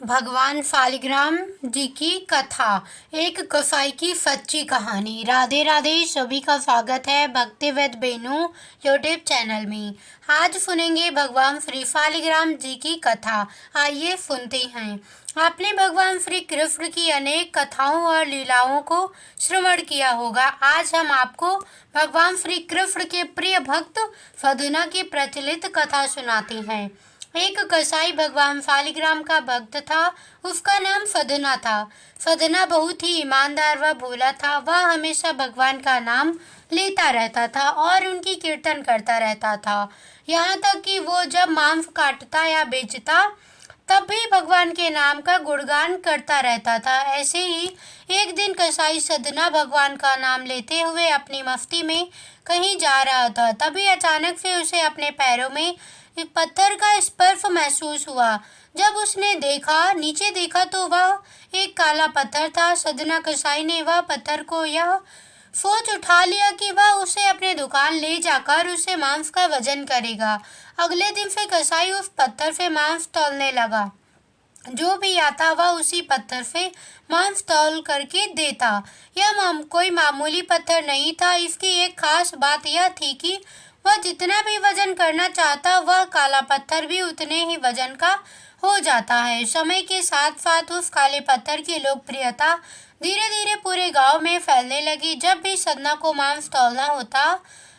भगवान शालिग्राम जी की कथा। एक कसाई की सच्ची कहानी। राधे राधे, सभी का स्वागत है भक्तिवेद बेनू यूट्यूब चैनल में। आज सुनेंगे भगवान श्री शालिग्राम जी की कथा। आइए सुनते हैं। आपने भगवान श्री कृष्ण की अनेक कथाओं और लीलाओं को श्रवण किया होगा। आज हम आपको भगवान श्री कृष्ण के प्रिय भक्त सदना की प्रचलित कथा सुनाते हैं। एक कसाई भगवान शालिग्राम का भक्त था। उसका नाम सदना था। सदना बहुत ही ईमानदार व भोला था। वह हमेशा भगवान का नाम लेता रहता था और उनकी कीर्तन करता रहता था। यहाँ तक कि वो जब मांस काटता या बेचता तब भी भगवान के नाम का गुणगान करता रहता था। ऐसे ही एक दिन कसाई सदना भगवान का नाम लेते हुए अपनी मस्ती में कहीं जा रहा था। तभी अचानक से उसे अपने पैरों में एक पत्थर का स्पर्श महसूस हुआ। जब उसने नीचे देखा तो वह एक काला पत्थर था। सदना कसाई ने वह पत्थर को यह सोच उठा लिया कि वह उसे अपने दुकान ले जाकर उसे मांस का वजन करेगा। अगले दिन से कसाई उस पत्थर से मांस तौलने लगा। जो भी आता वह उसी पत्थर से मांस तौल करके देता। यह कोई मामूली पत्थर नहीं था। इसकी एक खास बात यह थी कि वह जितना भी वजन करना चाहता वह काला पत्थर भी उतने ही वजन का हो जाता है। समय के साथ साथ उस काले पत्थर की लोकप्रियता धीरे धीरे पूरे गांव में फैलने लगी। जब भी सदना को मांस तौलना होता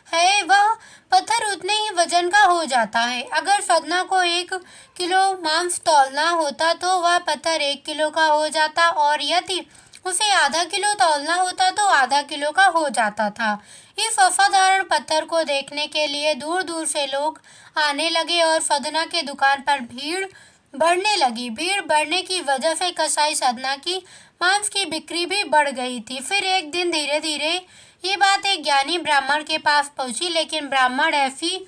है वह पत्थर उतने ही वजन का हो जाता है। अगर सदना को 1 किलो मांस तौलना होता तो वह पत्थर 1 किलो का हो जाता और यदि उसे आधा किलो तौलना होता तो आधा किलो का हो जाता था। इस असाधारण पत्थर को देखने के लिए दूर दूर से लोग आने लगे और सदना के दुकान पर भीड़ बढ़ने लगी। भीड़ बढ़ने की वजह से कसाई सदना की मांस की बिक्री भी बढ़ गई थी। फिर एक दिन धीरे धीरे ये बात एक ज्ञानी ब्राह्मण के पास पहुंची। लेकिन ब्राह्मण ऐसी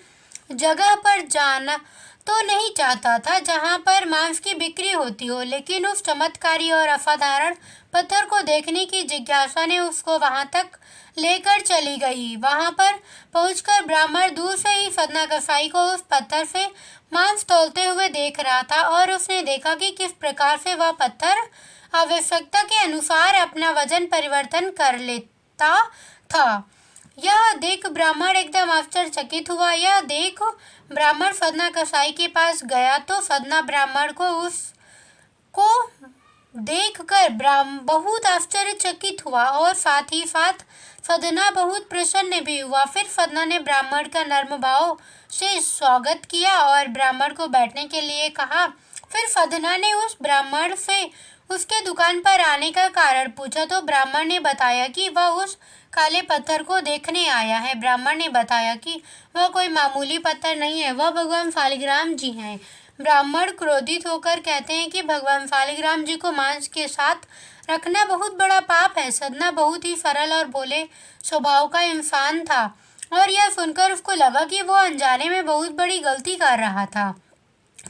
जगह पर जाना तो नहीं चाहता था जहां पर मांस की बिक्री होती हो, लेकिन उस चमत्कारी और असाधारण पत्थर को देखने की जिज्ञासा ने उसको वहां तक लेकर चली गई। वहां पर पहुंचकर ब्राह्मण दूर से ही सदना कसाई को उस पत्थर से मांस तौलते हुए देख रहा था और उसने देखा कि किस प्रकार से वह पत्थर आवश्यकता के अनुसार अपना वजन परिवर्तन कर लेता था। यह देख ब्राह्मण एकदम आश्चर्यचकित हुआ। यह देख ब्राह्मण सदना कसाई के पास गया तो सदना ब्राह्मण को उसको देखकर बहुत आश्चर्यचकित हुआ और साथ ही साथ सदना बहुत प्रसन्न भी हुआ। फिर सदना ने ब्राह्मण का नर्म भाव से स्वागत किया और ब्राह्मण को बैठने के लिए कहा। फिर सदना ने उस ब्राह्मण से उसके दुकान पर आने का कारण पूछा तो ब्राह्मण ने बताया कि वह उस काले पत्थर को देखने आया है। ब्राह्मण ने बताया कि वह कोई मामूली पत्थर नहीं है, वह भगवान शालिग्राम जी हैं। ब्राह्मण क्रोधित होकर कहते हैं कि भगवान शालिग्राम जी को मांस के साथ रखना बहुत बड़ा पाप है। सदना बहुत ही सरल और भोले स्वभाव का इंसान था और यह सुनकर उसको लगा कि वो अनजाने में बहुत बड़ी गलती कर रहा था।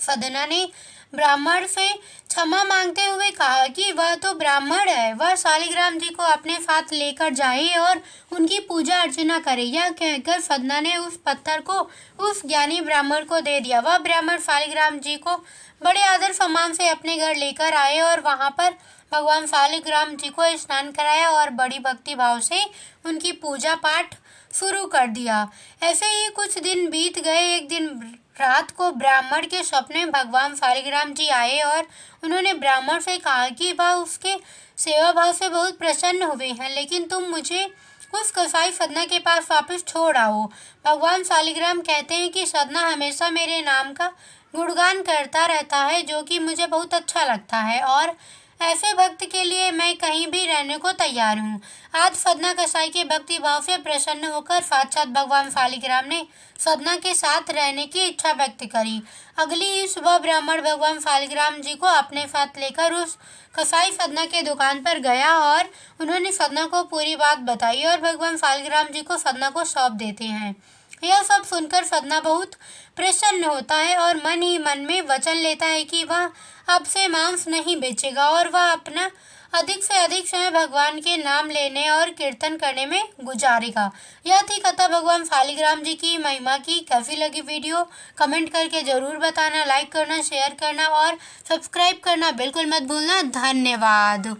सदना ने ब्राह्मण से क्षमा मांगते हुए कहा कि वह तो ब्राह्मण है, वह शालिग्राम जी को अपने साथ लेकर जाए और उनकी पूजा अर्चना करे। यह कहकर सदना ने उस पत्थर को उस ज्ञानी ब्राह्मण को दे दिया। वह ब्राह्मण शालिग्राम जी को बड़े आदर सम्मान से अपने घर लेकर आए और वहां पर भगवान शालिग्राम जी को स्नान कराया और बड़ी भक्ति भाव से उनकी पूजा पाठ शुरू कर दिया। ऐसे ही कुछ दिन बीत गए। एक दिन रात को ब्राह्मण के स्वप्न में भगवान शालिग्राम जी आए और उन्होंने ब्राह्मण से कहा कि वह उसके सेवा भाव से बहुत प्रसन्न हुए हैं, लेकिन तुम मुझे उस कसाई सदना के पास वापस छोड़ आओ। भगवान शालिग्राम कहते हैं कि सदना हमेशा मेरे नाम का गुणगान करता रहता है, जो कि मुझे बहुत अच्छा लगता है और ऐसे भक्त के लिए मैं कहीं भी रहने को तैयार हूँ। आज सदना कसाई के भक्ति भाव से प्रसन्न होकर साक्षात भगवान शालिग्राम ने सदना के साथ रहने की इच्छा व्यक्त करी। अगली ही सुबह ब्राह्मण भगवान शालिग्राम जी को अपने साथ लेकर उस कसाई सदना के दुकान पर गया और उन्होंने सदना को पूरी बात बताई और भगवान शालिग्राम जी को सदना को सौंप देते हैं। यह सब सुनकर सदना बहुत प्रसन्न होता है और मन ही मन में वचन लेता है कि वह अब से मांस नहीं बेचेगा और वह अपना अधिक से अधिक समय भगवान के नाम लेने और कीर्तन करने में गुजारेगा। यह थी कथा भगवान शालिग्राम जी की महिमा की। कैसी लगी वीडियो कमेंट करके जरूर बताना, लाइक करना, शेयर करना और सब्सक्राइब करना बिल्कुल मत भूलना। धन्यवाद।